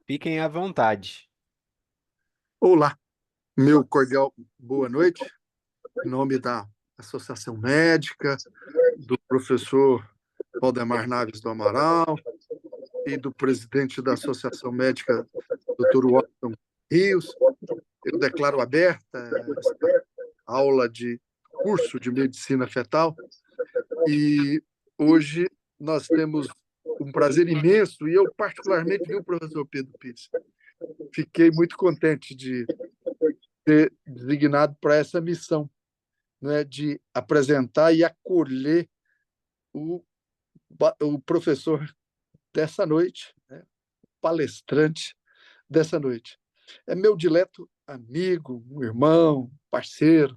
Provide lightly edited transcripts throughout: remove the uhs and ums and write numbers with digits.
Fiquem à vontade. Olá, meu cordial boa noite, em nome da Associação Médica, do professor Valdemar Naves do Amaral e do presidente da Associação Médica, Dr. Washington Rios. Eu declaro aberta esta aula de curso de medicina fetal e hoje nós temos um prazer imenso, e eu particularmente, viu, professor Pedro Pires, fiquei muito contente de ser designado para essa missão, né, de apresentar e acolher o, o professor dessa noite, né, palestrante dessa noite. É meu dileto amigo, um irmão, parceiro,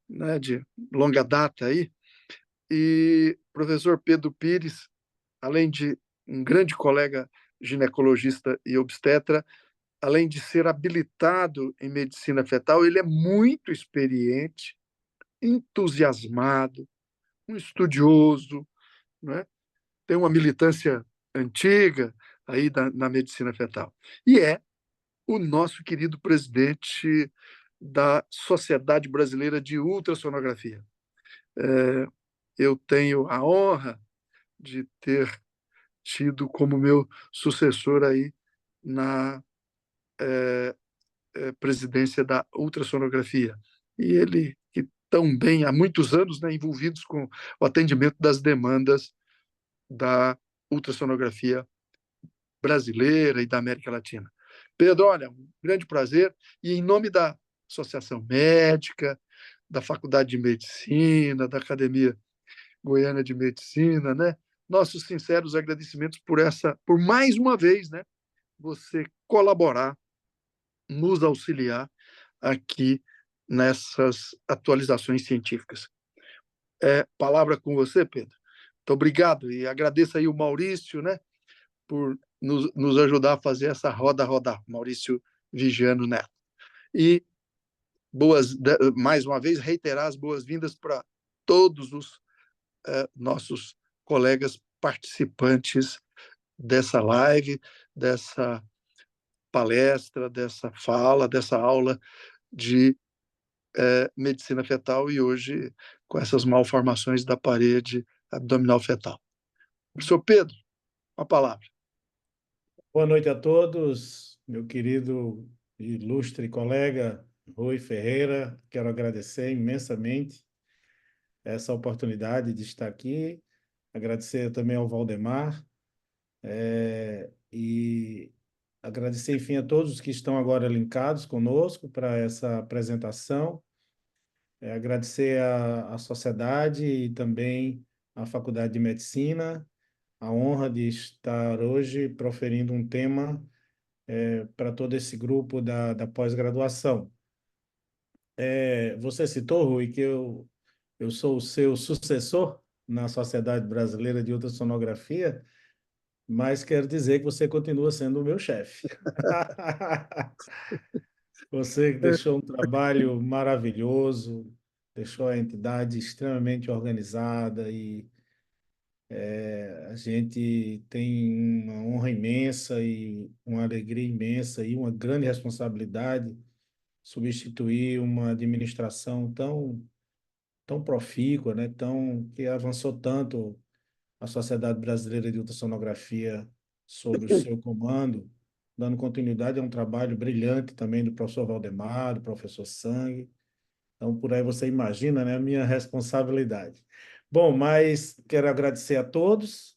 né, de longa data aí. E professor Pedro Pires, além de um grande colega ginecologista e obstetra, além de ser habilitado em medicina fetal, ele é muito experiente, entusiasmado, um estudioso, né? Tem uma militância antiga aí na medicina fetal. E é o nosso querido presidente da Sociedade Brasileira de Ultrassonografia. Eu tenho a honra de ter tido como meu sucessor aí na presidência da ultrassonografia. E ele, que tão bem, há muitos anos, né, envolvidos com o atendimento das demandas da ultrassonografia brasileira e da América Latina. Pedro, olha, um grande prazer. E em nome da Associação Médica, da Faculdade de Medicina, da Academia Goiana de Medicina, né? Nossos sinceros agradecimentos por mais uma vez, né? Você colaborar, nos auxiliar aqui nessas atualizações científicas. Palavra com você, Pedro. Muito obrigado e agradeço aí o Maurício, né, por nos ajudar a fazer essa roda rodar, Maurício Vigiano Neto. E mais uma vez, reiterar as boas-vindas para todos os nossos colegas participantes dessa live, dessa palestra, dessa fala, dessa aula de medicina fetal e hoje com essas malformações da parede abdominal fetal. Professor Pedro, uma palavra. Boa noite a todos, meu querido e ilustre colega Rui Ferreira. Quero agradecer imensamente essa oportunidade de estar aqui, agradecer também ao Valdemar, e agradecer, enfim, a todos que estão agora linkados conosco para essa apresentação, agradecer à sociedade e também à Faculdade de Medicina, a honra de estar hoje proferindo um tema para todo esse grupo da pós-graduação. Você citou, Rui, que eu sou o seu sucessor na Sociedade Brasileira de Ultrassonografia, mas quero dizer que você continua sendo o meu chefe. Você deixou um trabalho maravilhoso, deixou a entidade extremamente organizada e a gente tem uma honra imensa e uma alegria imensa e uma grande responsabilidade substituir uma administração tão profícua, né, que avançou tanto a Sociedade Brasileira de Ultrassonografia sob o seu comando, dando continuidade a um trabalho brilhante também do professor Valdemar, do professor Sangue. Então, por aí você imagina, né, a minha responsabilidade. Bom, mas quero agradecer a todos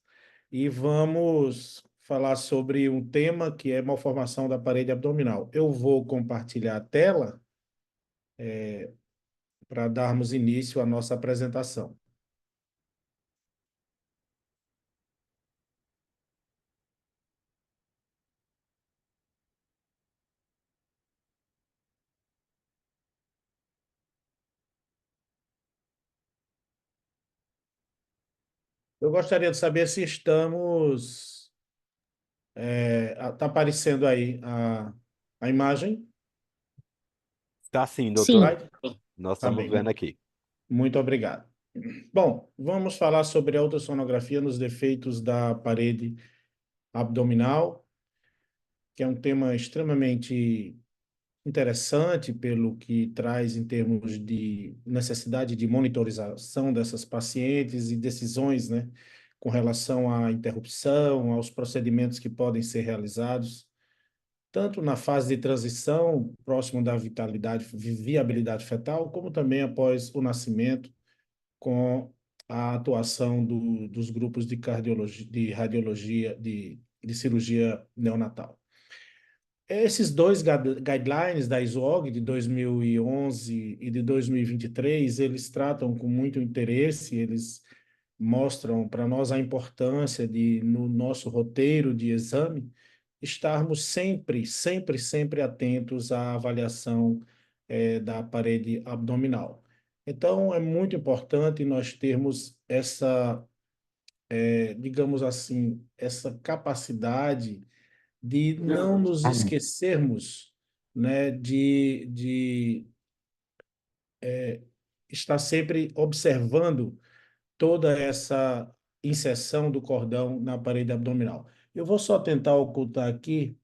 e vamos falar sobre um tema que é malformação da parede abdominal. Eu vou compartilhar a tela para darmos início à nossa apresentação. Eu gostaria de saber se estamos... Está aparecendo aí a imagem? Tá sim, doutor. Sim, Slide? Nós Tá estamos vendo bem, aqui. muito obrigado. Bom, vamos falar sobre a ultrassonografia nos defeitos da parede abdominal. que é um tema extremamente interessante pelo que traz em termos de necessidade de monitorização dessas pacientes e decisões, né, com relação à interrupção, aos procedimentos que podem ser realizados, tanto na fase de transição, próximo da viabilidade fetal, como também após o nascimento, com a atuação dos grupos de cardiologia, de radiologia, de cirurgia neonatal. Esses dois guidelines da ISOG de 2011 e de 2023, eles tratam com muito interesse, eles mostram para nós a importância de, no nosso roteiro de exame, estarmos sempre atentos à avaliação da parede abdominal. Então, é muito importante nós termos essa, digamos assim, essa capacidade de não nos esquecermos, né, de estar sempre observando toda essa inserção do cordão na parede abdominal. Eu vou só tentar ocultar aqui,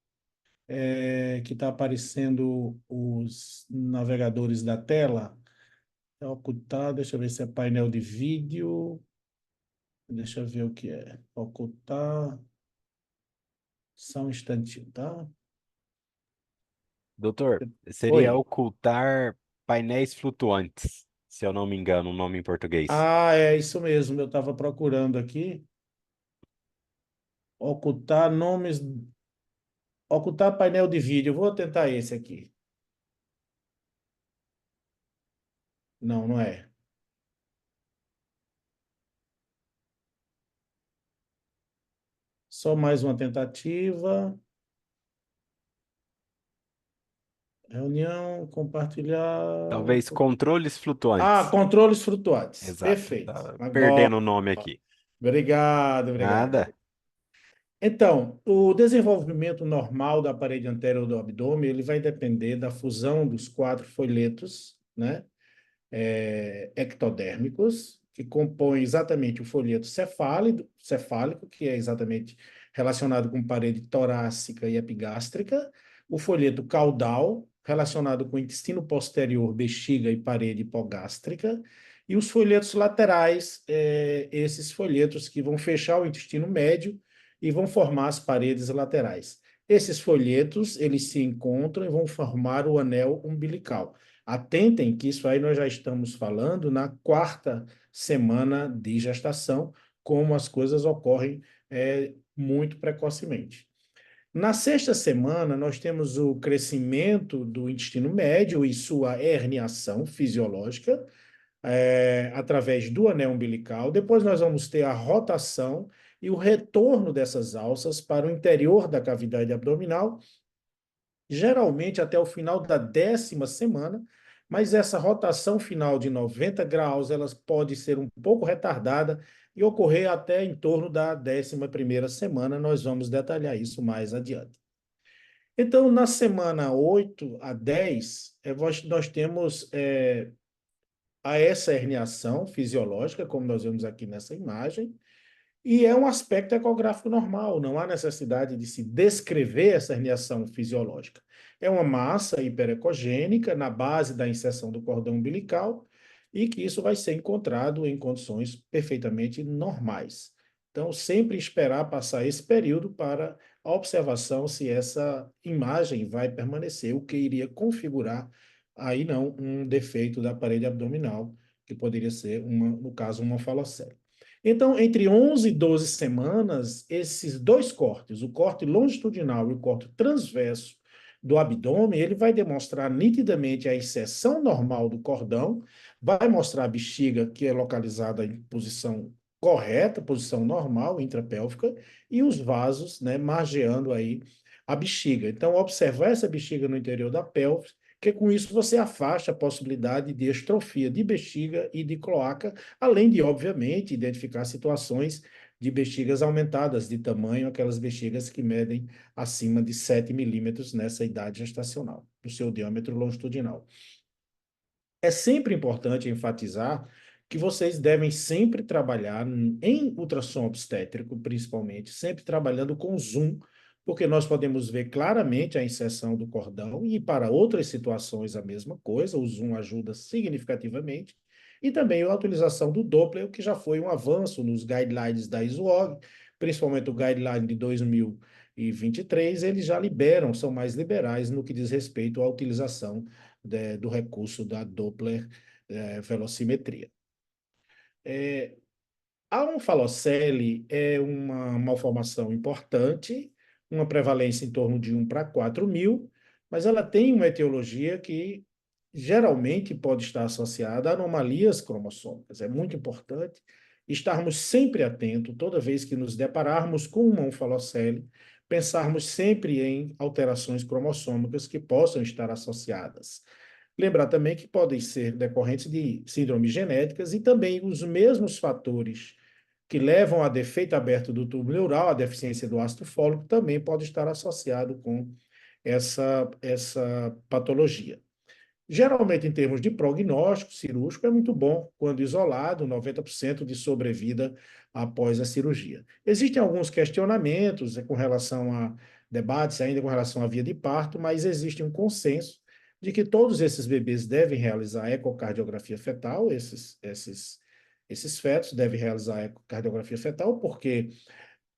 que está aparecendo os navegadores da tela. Ocultar, deixa eu ver se é painel de vídeo. Deixa eu ver o que é. Ocultar. Só um instantinho, tá? Doutor, seria Oi. ocultar painéis flutuantes, se eu não me engano, o nome em português. Ah, é isso mesmo. Eu estava procurando aqui. Ocultar nomes. Ocultar painel de vídeo. Vou tentar esse aqui. Não, não é. Só mais uma tentativa. Reunião, compartilhar. Talvez controles Ah, flutuantes. controles flutuantes. Exato. Perfeito. Tá Agora. perdendo o nome aqui. Obrigado, obrigado. Nada. Então, o desenvolvimento normal da parede anterior do abdômen, ele vai depender da fusão dos quatro folhetos, né, ectodérmicos, que compõem exatamente o folheto cefálico, que é exatamente relacionado com parede torácica e epigástrica, o folheto caudal, relacionado com o intestino posterior, bexiga e parede hipogástrica, e os folhetos laterais, esses folhetos que vão fechar o intestino médio e vão formar as paredes laterais. Esses folhetos, eles se encontram e vão formar o anel umbilical. Atentem que isso aí nós já estamos falando na quarta semana de gestação, como as coisas ocorrem muito precocemente. Na sexta semana, nós temos o crescimento do intestino médio e sua herniação fisiológica, através do anel umbilical. Depois nós vamos ter a rotação e o retorno dessas alças para o interior da cavidade abdominal, geralmente até o final da 10ª semana, mas essa rotação final de 90 graus, ela pode ser um pouco retardada e ocorrer até em torno da 11ª semana. Nós vamos detalhar isso mais adiante. Então, na semana 8 a 10, nós temos essa herniação fisiológica, como nós vemos aqui nessa imagem, e é um aspecto ecográfico normal, não há necessidade de se descrever essa herniação fisiológica. É uma massa hiperecogênica na base da inserção do cordão umbilical e que isso vai ser encontrado em condições perfeitamente normais. Então, sempre esperar passar esse período para a observação se essa imagem vai permanecer, o que iria configurar aí não um defeito da parede abdominal, que poderia ser, no caso, uma falocele. Então, entre 11 e 12 semanas, esses dois cortes, o corte longitudinal e o corte transverso do abdômen, ele vai demonstrar nitidamente a inserção normal do cordão, vai mostrar a bexiga que é localizada em posição correta, posição normal, intrapélvica, e os vasos, né, margeando aí a bexiga. Então, observar essa bexiga no interior da pelve, que com isso você afasta a possibilidade de estrofia de bexiga e de cloaca, além de, obviamente, identificar situações de bexigas aumentadas de tamanho, aquelas bexigas que medem acima de 7 milímetros nessa idade gestacional, no seu diâmetro longitudinal. É sempre importante enfatizar que vocês devem sempre trabalhar em ultrassom obstétrico, principalmente, sempre trabalhando com zoom, porque nós podemos ver claramente a inserção do cordão e para outras situações a mesma coisa, o zoom ajuda significativamente, e também a utilização do Doppler, que já foi um avanço nos guidelines da ISWOG, principalmente o guideline de 2023, eles já liberam, são mais liberais no que diz respeito à utilização do recurso da Doppler velocimetria. A onfalocele é uma malformação importante, uma prevalência em torno de 1 para 4 mil, mas ela tem uma etiologia que geralmente pode estar associada a anomalias cromossômicas. É muito importante estarmos sempre atentos, toda vez que nos depararmos com uma onfalocele, pensarmos sempre em alterações cromossômicas que possam estar associadas. Lembrar também que podem ser decorrentes de síndromes genéticas e também os mesmos fatores que levam a defeito aberto do tubo neural, a deficiência do ácido fólico, também pode estar associado com essa patologia. Geralmente, em termos de prognóstico cirúrgico, é muito bom quando isolado, 90% de sobrevida após a cirurgia. Existem alguns questionamentos com relação a debates ainda com relação à via de parto, mas existe um consenso de que todos esses bebês devem realizar ecocardiografia fetal, esses fetos devem realizar ecocardiografia fetal, porque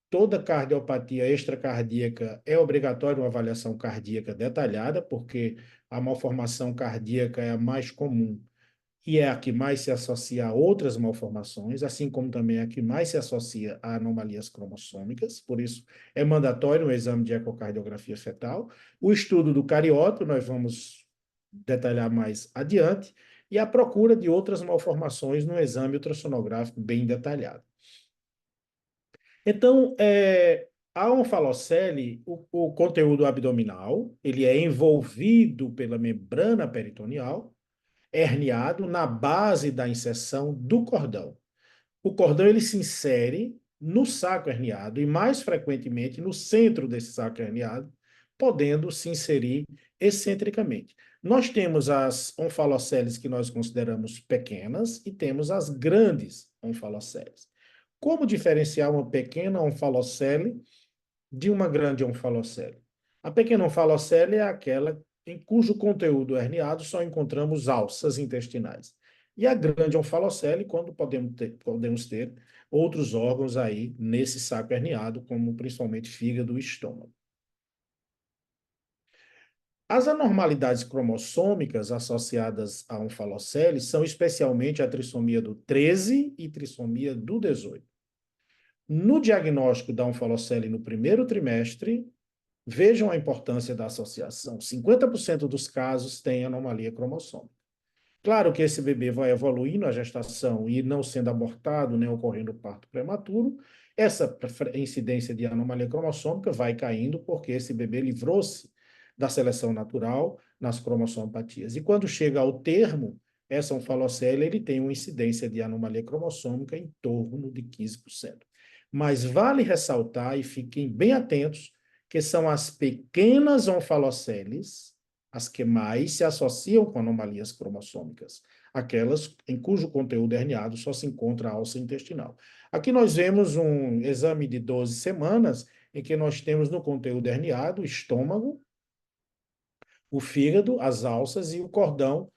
toda cardiopatia extracardíaca é obrigatória uma avaliação cardíaca detalhada, porque a malformação cardíaca é a mais comum e é a que mais se associa a outras malformações, assim como também é a que mais se associa a anomalias cromossômicas, por isso é mandatório um exame de ecocardiografia fetal. O estudo do carioto, nós vamos detalhar mais adiante, e a procura de outras malformações no exame ultrassonográfico bem detalhado. Então, a onfalocele, o conteúdo abdominal, ele é envolvido pela membrana peritoneal, herniado na base da inserção do cordão. O cordão ele se insere no saco herniado e mais frequentemente no centro desse saco herniado, podendo se inserir excentricamente. Nós temos as onfaloceles que nós consideramos pequenas e temos as grandes onfaloceles. Como diferenciar uma pequena onfalocele de uma grande onfalocele? A pequena onfalocele é aquela em cujo conteúdo herniado só encontramos alças intestinais. E a grande onfalocele, quando podemos ter outros órgãos aí nesse saco herniado, como principalmente fígado e estômago. As anormalidades cromossômicas associadas à onfalocele são especialmente a trissomia do 13 e trissomia do 18. No diagnóstico da onfalocele no primeiro trimestre, vejam a importância da associação. 50% dos casos têm anomalia cromossômica. Claro que esse bebê vai evoluindo a gestação e não sendo abortado, nem ocorrendo parto prematuro, essa incidência de anomalia cromossômica vai caindo porque esse bebê livrou-se da seleção natural nas cromossomopatias. E quando chega ao termo, essa onfalocele, ele tem uma incidência de anomalia cromossômica em torno de 15%. Mas vale ressaltar, e fiquem bem atentos, que são as pequenas onfaloceles as que mais se associam com anomalias cromossômicas, aquelas em cujo conteúdo herniado só se encontra a alça intestinal. Aqui nós vemos um exame de 12 semanas, em que nós temos no conteúdo herniado o estômago, o fígado, as alças e o cordão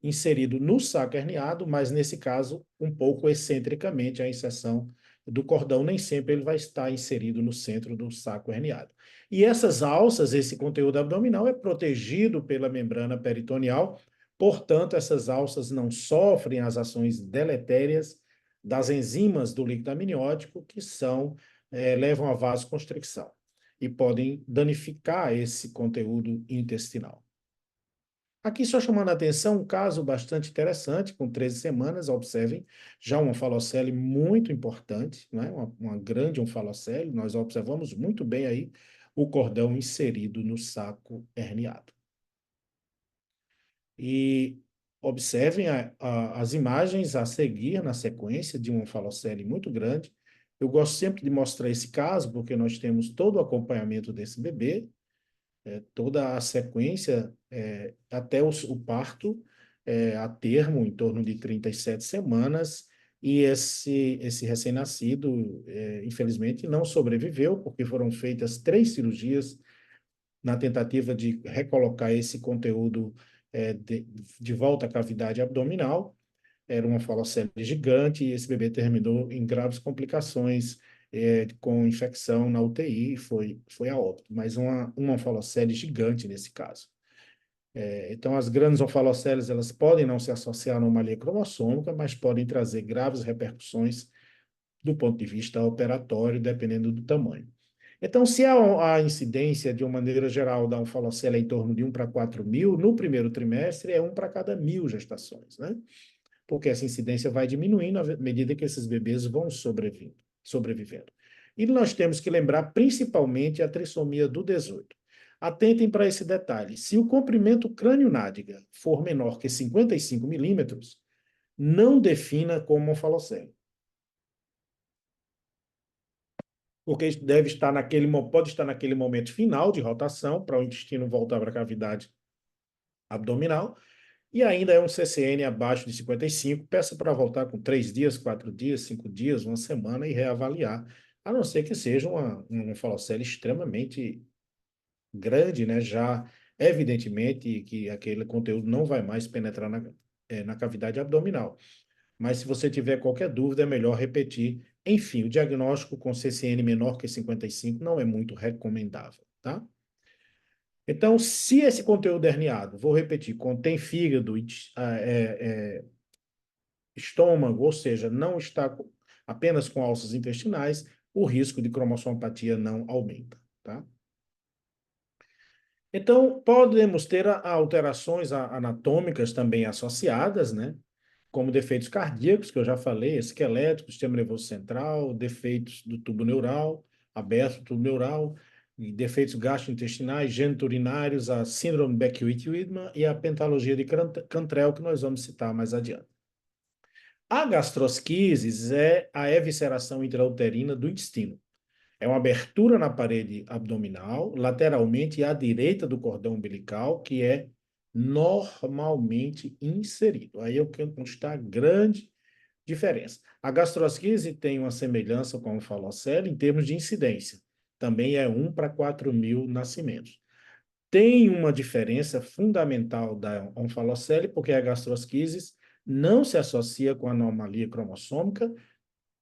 inserido no saco herniado, mas nesse caso um pouco excentricamente a inserção do cordão, nem sempre ele vai estar inserido no centro do saco herniado. E essas alças, esse conteúdo abdominal é protegido pela membrana peritoneal, portanto essas alças não sofrem as ações deletérias das enzimas do líquido amniótico que levam à vasoconstricção e podem danificar esse conteúdo intestinal. Aqui só chamando a atenção um caso bastante interessante, com 13 semanas, observem, já uma onfalocele muito importante, né? uma grande onfalocele, nós observamos muito bem aí o cordão inserido no saco herniado. E observem as imagens a seguir na sequência de uma onfalocele muito grande. Eu gosto sempre de mostrar esse caso, porque nós temos todo o acompanhamento desse bebê, toda a sequência até o parto, a termo, em torno de 37 semanas, E esse recém-nascido, infelizmente, não sobreviveu, porque foram feitas 3 cirurgias na tentativa de recolocar esse conteúdo de volta à cavidade abdominal. Era uma falocele gigante e esse bebê terminou em graves complicações, com infecção na UTI, foi a óbito, mas uma falocele gigante nesse caso. Então, as grandes onfaloceles, elas podem não se associar a anomalia cromossômica, mas podem trazer graves repercussões do ponto de vista operatório, dependendo do tamanho. Então, se a incidência, de uma maneira geral, da onfalocele é em torno de 1 para 4 mil, no primeiro trimestre é 1 para cada 1.000 gestações, né? Porque essa incidência vai diminuindo à medida que esses bebês vão sobrevivendo. E nós temos que lembrar principalmente a trissomia do 18. Atentem para esse detalhe. Se o comprimento crânio-nádega for menor que 55 milímetros, não defina como onfalocele. Porque pode estar naquele momento final de rotação, para o intestino voltar para a cavidade abdominal, e ainda é um CCN abaixo de 55, peça para voltar com 3 dias, 4 dias, 5 dias, uma semana e reavaliar, a não ser que seja uma falocele extremamente grande, né? Já evidentemente que aquele conteúdo não vai mais penetrar na cavidade abdominal. Mas se você tiver qualquer dúvida, é melhor repetir. Enfim, o diagnóstico com CCN menor que 55 não é muito recomendável, tá? Então, se esse conteúdo herniado, vou repetir, contém fígado, estômago, ou seja, não está apenas com alças intestinais, o risco de cromossomopatia não aumenta, tá? Então, podemos ter alterações anatômicas também associadas, né? Como defeitos cardíacos, que eu já falei, esqueléticos, sistema nervoso central, defeitos do tubo neural, aberto do tubo neural, e defeitos gastrointestinais, geniturinários, a síndrome Beckwith-Wiedemann e a pentalogia de Cantrell, que nós vamos citar mais adiante. A gastrosquises é a evisceração intrauterina do intestino. É uma abertura na parede abdominal, lateralmente à direita do cordão umbilical, que é normalmente inserido. Aí eu quero constar grande diferença. A gastrosquise tem uma semelhança com a falocele em termos de incidência. Também é 1 para 4 mil nascimentos. Tem uma diferença fundamental da onfalocele, porque a gastrosquise não se associa com anomalia cromossômica,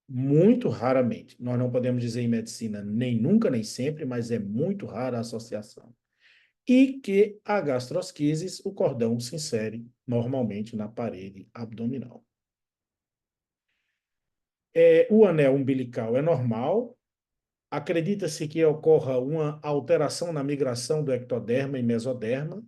muito raramente. Nós não podemos dizer em medicina nem nunca, nem sempre, mas é muito rara a associação. E que a gastrosquises, o cordão se insere normalmente na parede abdominal. O anel umbilical é normal. Acredita-se que ocorra uma alteração na migração do ectoderma e mesoderma.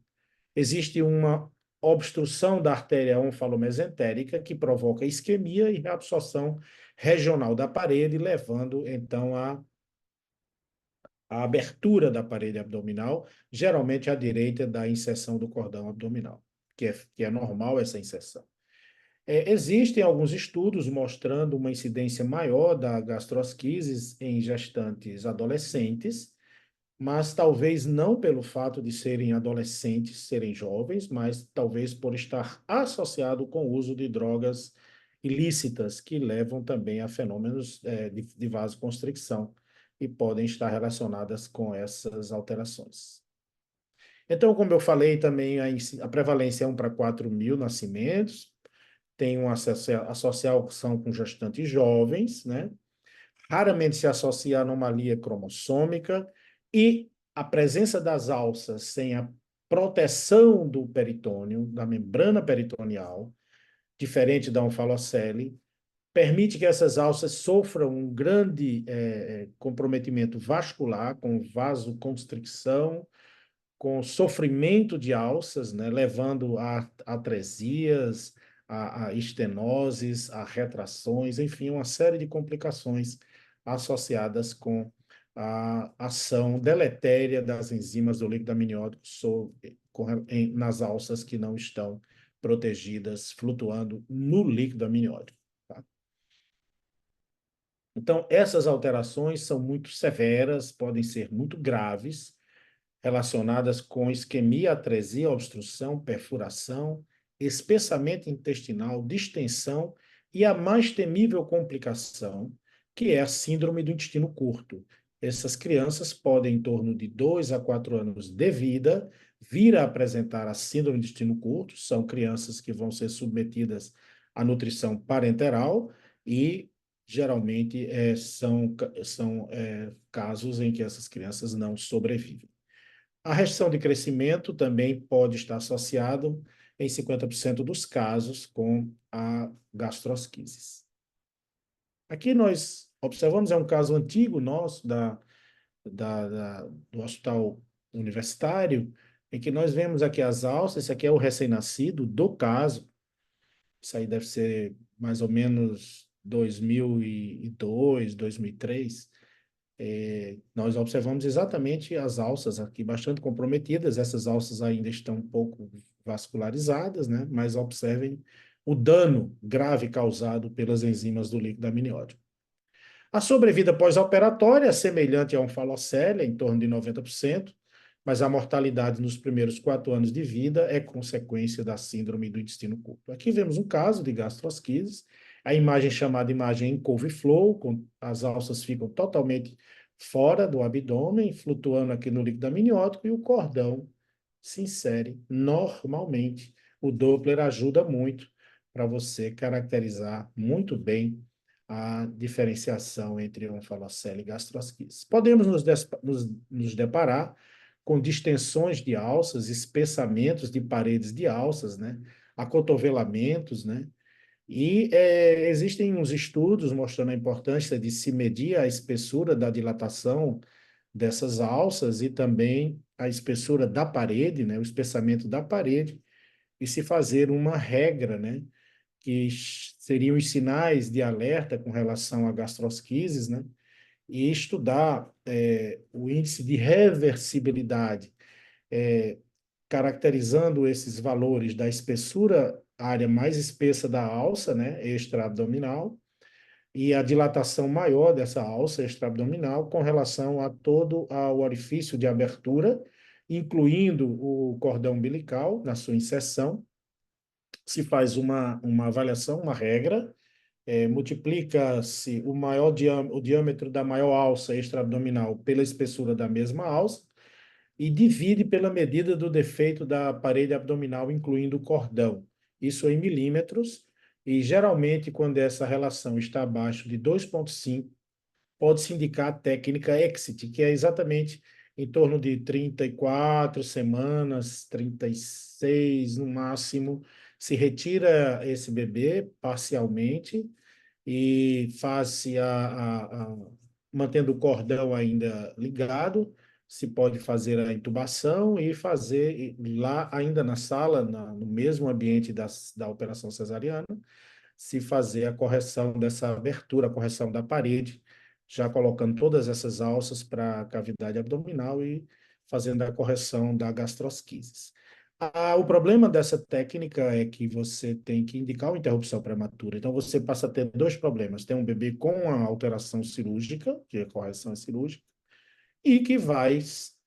Existe uma obstrução da artéria onfalomesentérica que provoca isquemia e reabsorção regional da parede, levando, então, a abertura da parede abdominal, geralmente à direita da inserção do cordão abdominal, que é normal essa inserção. Existem alguns estudos mostrando uma incidência maior da gastrosquises em gestantes adolescentes, mas talvez não pelo fato de serem adolescentes, serem jovens, mas talvez por estar associado com o uso de drogas ilícitas, que levam também a fenômenos de vasoconstricção e podem estar relacionadas com essas alterações. Então, como eu falei também, a prevalência é 1 para 4 mil nascimentos, tem uma associação com gestantes jovens, né? Raramente se associa a anomalia cromossômica e a presença das alças sem a proteção do peritônio, da membrana peritoneal, diferente da onfalocele, permite que essas alças sofram um grande comprometimento vascular, com vasoconstricção, com sofrimento de alças, né, levando a atresias, a estenoses, a retrações, enfim, uma série de complicações associadas com a ação deletéria das enzimas do líquido amniótico nas alças que não estão protegidas, flutuando no líquido amniótico. Tá? Então, essas alterações são muito severas, podem ser muito graves, relacionadas com isquemia, atresia, obstrução, perfuração, espessamento intestinal, distensão e a mais temível complicação, que é a síndrome do intestino curto. Essas crianças podem, em torno de 2 a 4 anos de vida, vir a apresentar a síndrome do intestino curto. São crianças que vão ser submetidas à nutrição parenteral e, geralmente, são casos em que essas crianças não sobrevivem. A restrição de crescimento também pode estar associado, em 50% dos casos, com a gastrosquises. Aqui nós observamos, é um caso antigo nosso, do hospital universitário, em que nós vemos aqui as alças. Esse aqui é o recém-nascido do caso. Isso aí deve ser mais ou menos 2002, 2003. Nós observamos exatamente as alças aqui bastante comprometidas. Essas alças ainda estão um pouco vascularizadas, né? Mas observem o dano grave causado pelas enzimas do líquido amniótico. A sobrevida pós-operatória é semelhante a um falocélia, em torno de 90%, mas a mortalidade nos primeiros 4 anos de vida é consequência da síndrome do intestino curto. Aqui vemos um caso de gastrosquises, a imagem chamada imagem em couve-flow, as alças ficam totalmente fora do abdômen, flutuando aqui no líquido amniótico, e o cordão se insere normalmente. O Doppler ajuda muito para você caracterizar muito bem a diferenciação entre onfalocele e gastrosquises. Podemos nos deparar com distensões de alças, espessamentos de paredes de alças, né? Acotovelamentos, né? E existem uns estudos mostrando a importância de se medir a espessura da dilatação dessas alças e também a espessura da parede, né? O espessamento da parede, e se fazer uma regra, né? Que seriam os sinais de alerta com relação a gastrosquises, né? E estudar o índice de reversibilidade, caracterizando esses valores da espessura, área mais espessa da alça, né, extraabdominal, e a dilatação maior dessa alça extraabdominal com relação a todo o orifício de abertura, incluindo o cordão umbilical na sua inserção. Se faz uma avaliação, uma regra, multiplica-se o diâmetro da maior alça extraabdominal pela espessura da mesma alça e divide pela medida do defeito da parede abdominal, incluindo o cordão. Isso em milímetros, e geralmente, quando essa relação está abaixo de 2,5, pode-se indicar a técnica exit, que é exatamente em torno de 34 semanas, 36 no máximo, se retira esse bebê parcialmente e faz-se mantendo o cordão ainda ligado, se pode fazer a intubação e fazer lá ainda na sala, no mesmo ambiente da operação cesariana, se fazer a correção dessa abertura, a correção da parede, já colocando todas essas alças para a cavidade abdominal e fazendo a correção da gastrosquises. O problema dessa técnica é que você tem que indicar uma interrupção prematura. Então, você passa a ter 2 problemas. Tem um bebê com a alteração cirúrgica, que é a correção cirúrgica, e que vai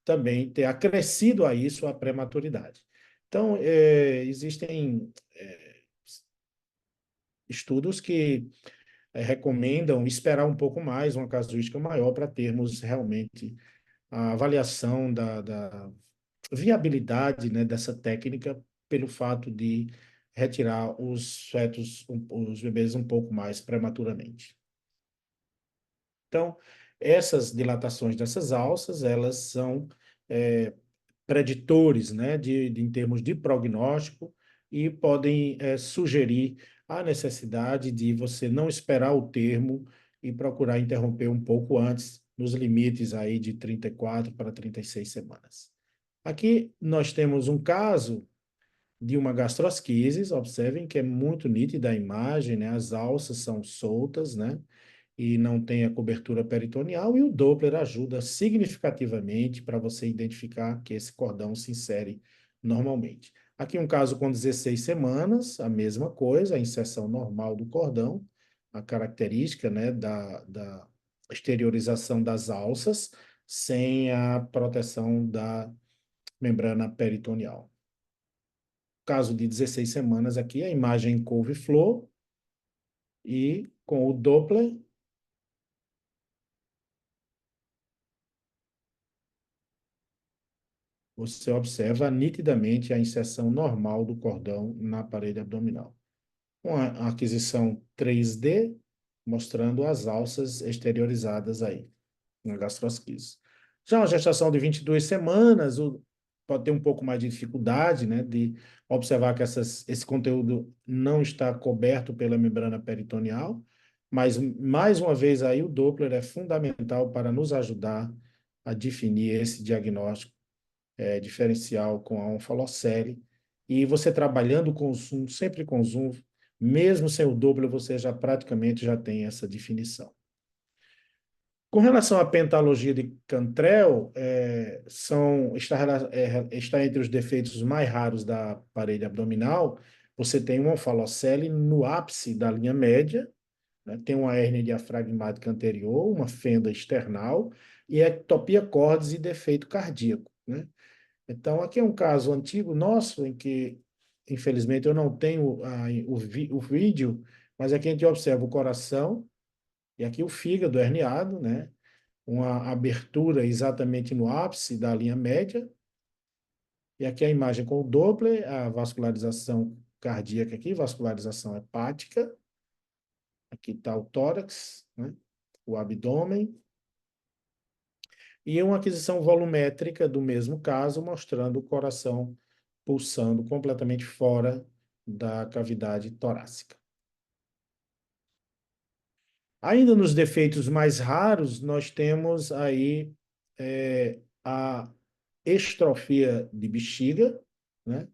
também ter acrescido a isso a prematuridade. Então, existem estudos que recomendam esperar um pouco mais, uma casuística maior, para termos realmente a avaliação da viabilidade, né, dessa técnica, pelo fato de retirar os fetos, os bebês um pouco mais prematuramente. Então, essas dilatações dessas alças, elas são preditores, né, em termos de prognóstico, e podem sugerir a necessidade de você não esperar o termo e procurar interromper um pouco antes, nos limites aí de 34 para 36 semanas. Aqui nós temos um caso de uma gastrosquises. Observem que é muito nítida a imagem, né? As alças são soltas, né? E não tem a cobertura peritoneal, e o Doppler ajuda significativamente para você identificar que esse cordão se insere normalmente. Aqui um caso com 16 semanas, a mesma coisa, a inserção normal do cordão, a característica, né, da exteriorização das alças, sem a proteção da membrana peritoneal. Caso de 16 semanas aqui, a imagem couve-flor, E com o Doppler, você observa nitidamente a inserção normal do cordão na parede abdominal. Uma aquisição 3D, mostrando as alças exteriorizadas aí, na gastrosquise. Já uma gestação de 22 semanas, pode ter um pouco mais de dificuldade, né, de observar que esse conteúdo não está coberto pela membrana peritoneal, mas, mais uma vez, aí o Doppler é fundamental para nos ajudar a definir esse diagnóstico diferencial com a onfalocele. E você trabalhando com zoom, sempre com zoom, mesmo sem o Doppler, você já praticamente já tem essa definição. Com relação à pentalogia de Cantrell, está entre os defeitos mais raros da parede abdominal. Você tem uma onfalocele no ápice da linha média, né? Tem uma hérnia diafragmática anterior, uma fenda external e ectopia cordis e defeito cardíaco, né? Então, aqui é um caso antigo nosso, em que, infelizmente, eu não tenho o vídeo, mas aqui a gente observa o coração e aqui o fígado herniado, né? Uma abertura exatamente no ápice da linha média. E aqui a imagem com o Doppler, a vascularização cardíaca aqui, vascularização hepática. Aqui está o tórax, né? O abdômen. E uma aquisição volumétrica do mesmo caso, mostrando o coração pulsando completamente fora da cavidade torácica. Ainda nos defeitos mais raros, nós temos aí a estrofia de bexiga, né?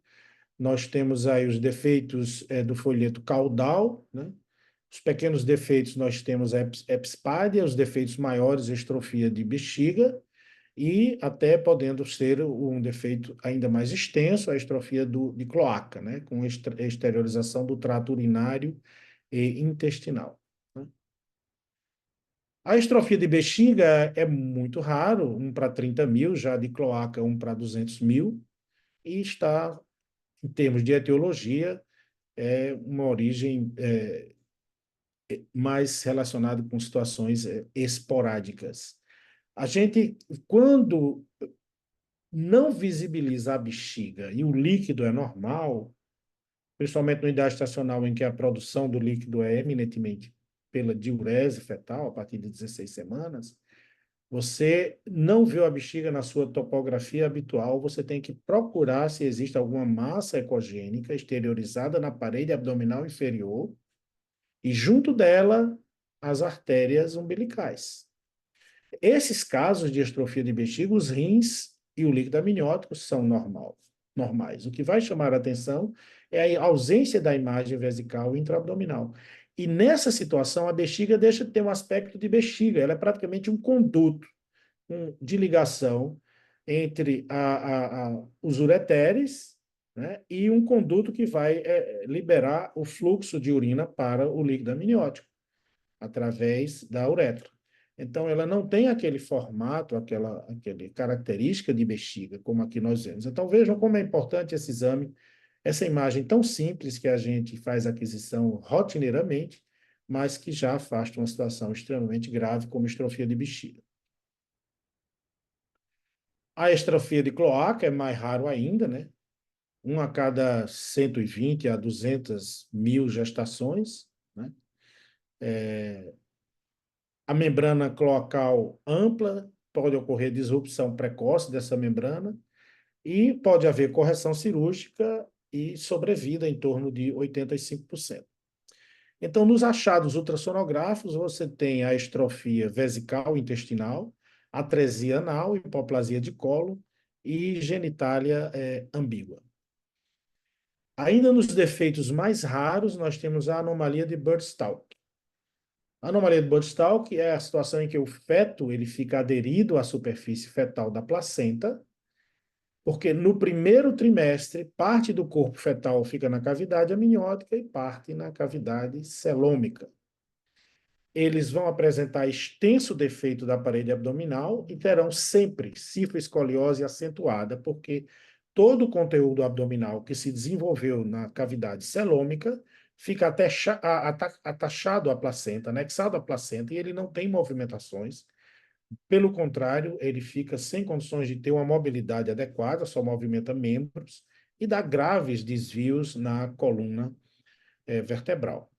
Nós temos aí os defeitos do folheto caudal, né? Os pequenos defeitos nós temos a epispádia, os defeitos maiores, estrofia de bexiga, e até podendo ser um defeito ainda mais extenso, a estrofia de cloaca, né? Com exteriorização do trato urinário e intestinal. A estrofia de bexiga é muito raro, 1 para 30 mil, já de cloaca 1 para 200 mil, e está, em termos de etiologia, uma origem mais relacionada com situações esporádicas. A gente, quando não visibiliza a bexiga e o líquido é normal, principalmente no idade estacional, em que a produção do líquido é eminentemente pela diurese fetal, a partir de 16 semanas, você não viu a bexiga na sua topografia habitual, você tem que procurar se existe alguma massa ecogênica exteriorizada na parede abdominal inferior e, junto dela, as artérias umbilicais. Esses casos de estrofia de bexiga, os rins e o líquido amniótico são normais. O que vai chamar a atenção é a ausência da imagem vesical intraabdominal. E nessa situação, a bexiga deixa de ter um aspecto de bexiga, ela é praticamente um conduto de ligação entre os ureteres, né, e um conduto que vai liberar o fluxo de urina para o líquido amniótico, através da uretra. Então, ela não tem aquele formato, aquela característica de bexiga, como aqui nós vemos. Então, vejam como é importante esse exame, essa imagem tão simples que a gente faz aquisição rotineiramente, mas que já afasta uma situação extremamente grave, como estrofia de bexiga. A estrofia de cloaca é mais raro ainda, né? 1 a cada 120 a 200 mil gestações, né? A membrana cloacal ampla, pode ocorrer disrupção precoce dessa membrana e pode haver correção cirúrgica e sobrevida em torno de 85%. Então, nos achados ultrassonográficos, você tem a estrofia vesical intestinal, atresia anal, hipoplasia de colo e genitália ambígua. Ainda nos defeitos mais raros, nós temos a anomalia de Birdstall. A anomalia de Birdstall é a situação em que o feto ele fica aderido à superfície fetal da placenta, porque no primeiro trimestre, parte do corpo fetal fica na cavidade amniótica e parte na cavidade celômica. Eles vão apresentar extenso defeito da parede abdominal e terão sempre cifoescoliose acentuada, porque todo o conteúdo abdominal que se desenvolveu na cavidade celômica fica atachado à placenta, anexado à placenta, e ele não tem movimentações. Pelo contrário, ele fica sem condições de ter uma mobilidade adequada, só movimenta membros e dá graves desvios na coluna vertebral.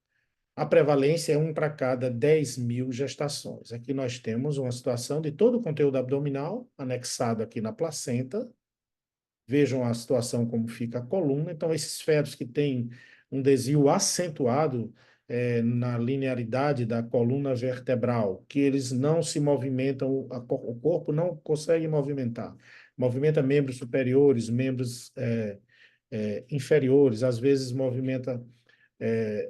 A prevalência é 1 para cada 10.000 gestações. Aqui nós temos uma situação de todo o conteúdo abdominal anexado aqui na placenta. Vejam a situação como fica a coluna. Então, esses fetos que têm um desvio acentuado na linearidade da coluna vertebral, que eles não se movimentam, o corpo não consegue movimentar. Movimenta membros superiores, membros inferiores, às vezes movimenta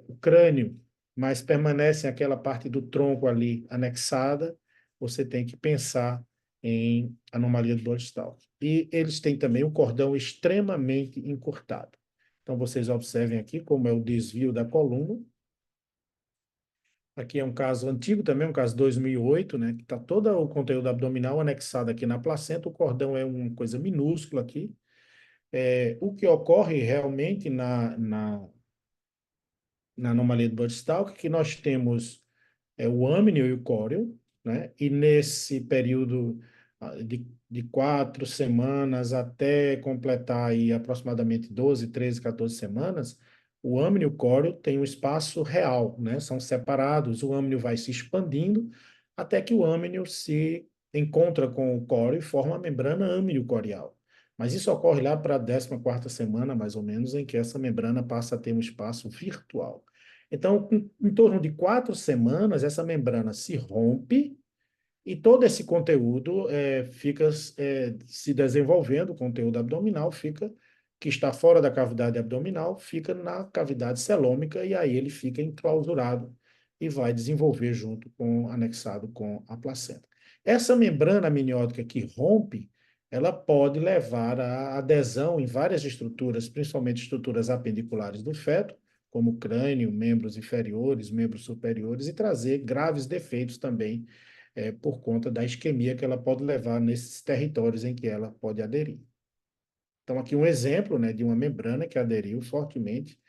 o crânio, mas permanece aquela parte do tronco ali anexada, você tem que pensar em anomalia do Body-Stalk. E eles têm também um cordão extremamente encurtado. Então, vocês observem aqui como é o desvio da coluna. Aqui é um caso antigo também, um caso 2008, né, que está todo o conteúdo abdominal anexado aqui na placenta, o cordão é uma coisa minúscula aqui. O que ocorre realmente na anomalia do Body-Stalk, que nós temos o âmnio e o córeo, né? E nesse período de 4 semanas até completar aí aproximadamente 12, 13, 14 semanas, o âmnio e o córeo têm um espaço real, né? São separados, o âmnio vai se expandindo até que o âmnio se encontra com o córeo e forma a membrana âmnio-corial. Mas isso ocorre lá para a 14ª semana, mais ou menos, em que essa membrana passa a ter um espaço virtual. Então, em torno de 4 semanas, essa membrana se rompe e todo esse conteúdo fica se desenvolvendo, o conteúdo abdominal fica, que está fora da cavidade abdominal, fica na cavidade celômica e aí ele fica enclausurado e vai desenvolver anexado com a placenta. Essa membrana amniótica que rompe, ela pode levar à adesão em várias estruturas, principalmente estruturas apendiculares do feto, como crânio, membros inferiores, membros superiores, e trazer graves defeitos também por conta da isquemia que ela pode levar nesses territórios em que ela pode aderir. Então, aqui um exemplo, né, de uma membrana que aderiu fortemente,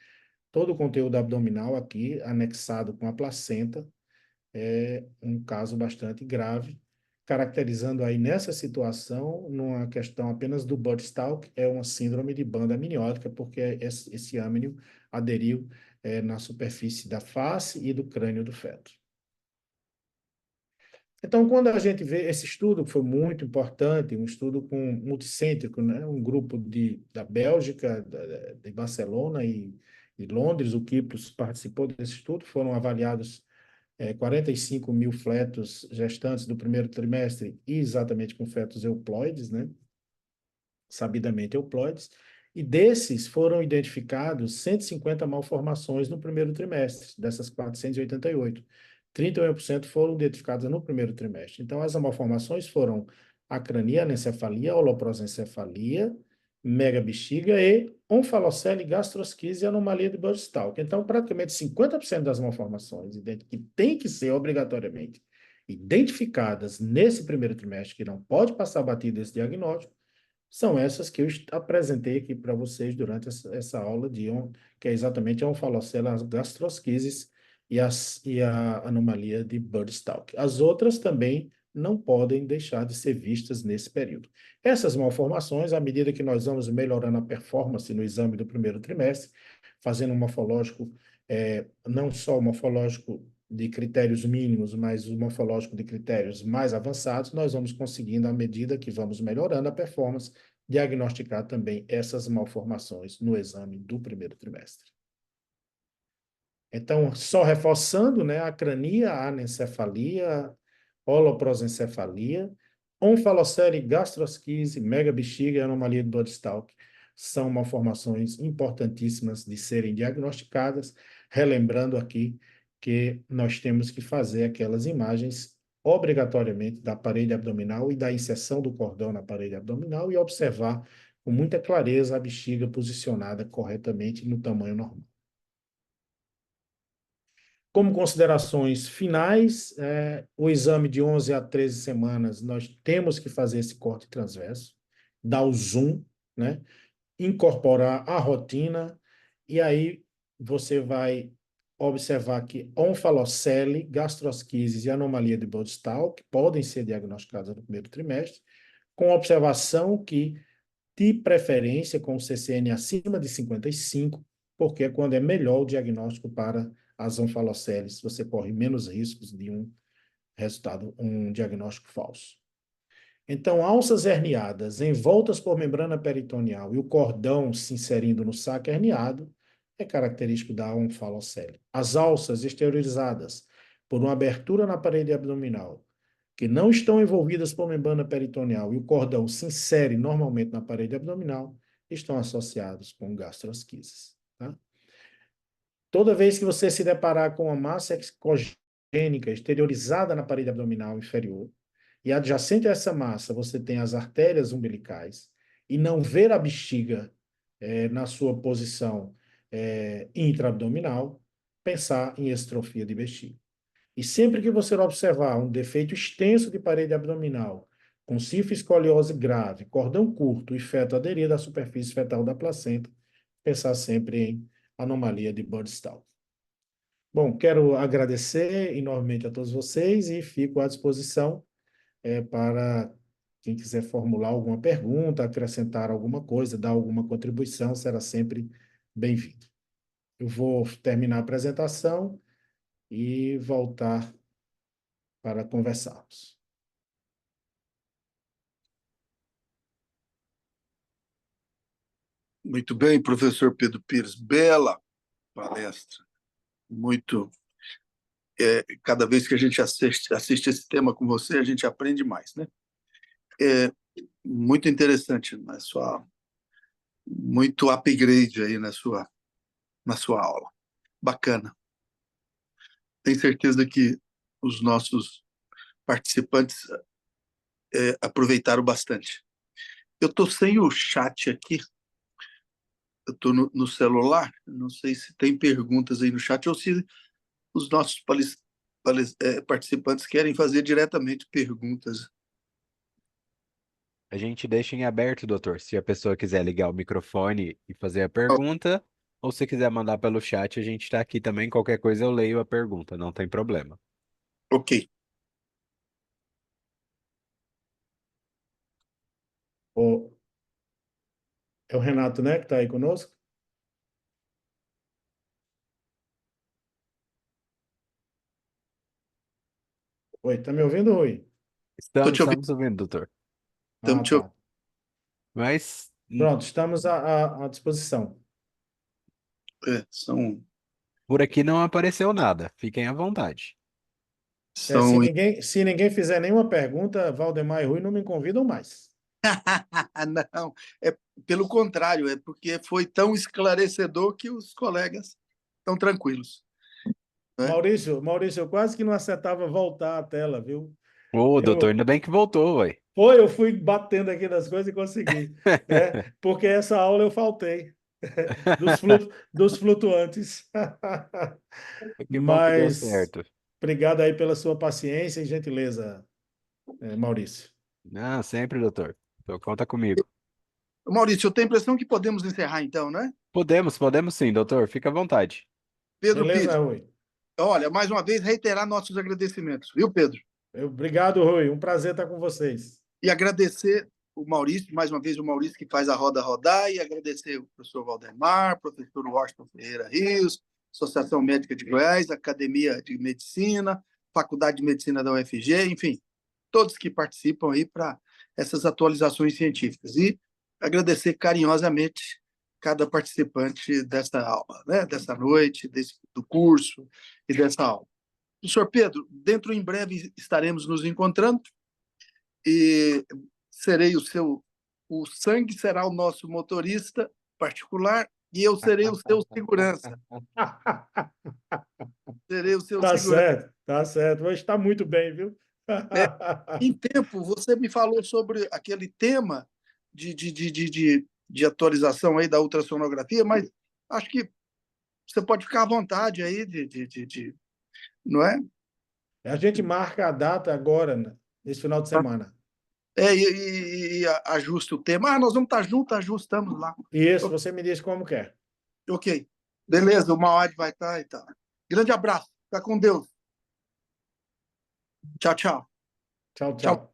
todo o conteúdo abdominal aqui anexado com a placenta, é um caso bastante grave, caracterizando aí nessa situação, numa questão apenas do Body-Stalk, é uma síndrome de banda amniótica, porque esse âmnio aderiu na superfície da face e do crânio do feto. Então, quando a gente vê esse estudo, que foi muito importante, um estudo multicêntrico, né? Um grupo da Bélgica, de Barcelona e Londres, o Kipros participou desse estudo, foram avaliados 45 mil fetos gestantes do primeiro trimestre, e exatamente com fetos euploides, né? Sabidamente euploides, e desses foram identificados 150 malformações no primeiro trimestre, dessas 488. 31% foram identificadas no primeiro trimestre. Então, as malformações foram acrania, anencefalia, holoprosencefalia, megabexiga e onfalocele, gastrosquise e anomalia de Body-Stalk. Então, praticamente 50% das malformações que têm que ser obrigatoriamente identificadas nesse primeiro trimestre, que não pode passar batido esse diagnóstico, são essas que eu apresentei aqui para vocês durante essa aula que é exatamente a onfalocele, as gastrosquises e a anomalia de Body-Stalk. As outras também não podem deixar de ser vistas nesse período. Essas malformações, à medida que nós vamos melhorando a performance no exame do primeiro trimestre, fazendo um morfológico, não só o morfológico de critérios mínimos, mas o morfológico de critérios mais avançados, nós vamos conseguindo, à medida que vamos melhorando a performance, diagnosticar também essas malformações no exame do primeiro trimestre. Então, só reforçando, né, a acrania, a anencefalia, holoprosencefalia, onfalocele, gastrosquise, megabexiga e anomalia de Body-Stalk são malformações importantíssimas de serem diagnosticadas, relembrando aqui que nós temos que fazer aquelas imagens obrigatoriamente da parede abdominal e da inserção do cordão na parede abdominal e observar com muita clareza a bexiga posicionada corretamente no tamanho normal. Como considerações finais, o exame de 11 a 13 semanas, nós temos que fazer esse corte transverso, dar o zoom, né? Incorporar a rotina, e aí você vai observar que onfalocele, gastrosquises e anomalia de Bode-Stahl, que podem ser diagnosticadas no primeiro trimestre, com observação que, de preferência, com o CCN acima de 55, porque é quando é melhor o diagnóstico para as onfaloceles, você corre menos riscos de um resultado, um diagnóstico falso. Então, alças herniadas envoltas por membrana peritoneal e o cordão se inserindo no saco herniado é característico da onfalocele. As alças exteriorizadas por uma abertura na parede abdominal, que não estão envolvidas por membrana peritoneal e o cordão se insere normalmente na parede abdominal, estão associados com gastrosquises. Tá? Toda vez que você se deparar com uma massa excogênica exteriorizada na parede abdominal inferior, e adjacente a essa massa você tem as artérias umbilicais, e não ver a bexiga na sua posição intraabdominal, pensar em estrofia de bexiga. E sempre que você observar um defeito extenso de parede abdominal, com cifoescoliose grave, cordão curto e feto aderido à superfície fetal da placenta, pensar sempre em anomalia de Bode-Stahl. Bom, quero agradecer enormemente a todos vocês e fico à disposição para quem quiser formular alguma pergunta, acrescentar alguma coisa, dar alguma contribuição, será sempre bem-vindo. Eu vou terminar a apresentação e voltar para conversarmos. Muito bem, professor Pedro Pires, bela palestra. Muito. Cada vez que a gente assiste esse tema com você, a gente aprende mais, né? Muito interessante muito upgrade aí na sua aula. Bacana. Tenho certeza que os nossos participantes aproveitaram bastante. Eu estou sem o chat aqui, eu estou no celular, não sei se tem perguntas aí no chat ou se os nossos participantes querem fazer diretamente perguntas. A gente deixa em aberto, doutor, se a pessoa quiser ligar o microfone e fazer a pergunta, ou se quiser mandar pelo chat, a gente está aqui também. Qualquer coisa eu leio a pergunta, não tem problema. Ok. É o Renato, né, que está aí conosco? Oi, está me ouvindo, Rui? Estou Estamos, te ouvindo. estamos ouvindo, doutor. Ah, Estamos te ouvindo. tá. Mas Pronto, estamos à disposição. São, por aqui não apareceu nada. Fiquem à vontade. Se são... se ninguém fizer nenhuma pergunta, Valdemar e Rui não me convidam mais. Não, pelo contrário, é porque foi tão esclarecedor que os colegas estão tranquilos. Né? Maurício, eu quase que não acertava voltar a tela, viu? Ô, doutor, Eu, ainda bem que voltou, ué. eu fui batendo aqui nas coisas e consegui, né? Porque essa aula eu faltei dos flutuantes. Que bom que deu Mas certo. obrigado aí pela sua paciência e gentileza, Maurício. Não, sempre, doutor. Então, conta comigo. Maurício, eu tenho a impressão que podemos encerrar então, né? Podemos sim, doutor. Fica à vontade. Pedro Beleza, Pires, Rui? olha, mais uma vez, reiterar nossos agradecimentos, viu, Pedro? Obrigado, Rui. Um prazer estar com vocês. E agradecer o Maurício, mais uma vez o Maurício que faz a roda rodar, e agradecer o professor Valdemar, professor Washington Ferreira Rios, Associação Médica de Goiás, Academia de Medicina, Faculdade de Medicina da UFG, enfim, todos que participam aí para essas atualizações científicas. E agradecer carinhosamente cada participante desta aula, né? Dessa noite, do curso e dessa aula. Professor Pedro, dentro em breve estaremos nos encontrando e serei o sangue será o nosso motorista particular e eu serei o seu segurança. Serei o seu segurança. Tá certo. Hoje está muito bem, viu? Em tempo, você me falou sobre aquele tema de atualização aí da ultrassonografia, mas acho que você pode ficar à vontade aí não é? A gente marca a data agora, né, nesse final de semana. E ajusta o tema. Ah, nós vamos estar juntos, ajustamos lá. Isso, você me diz como quer. Ok. Beleza, o Mauad vai estar e tal. Grande abraço. Fica com Deus. Tchau, tchau. Tchau, Tchau. tchau.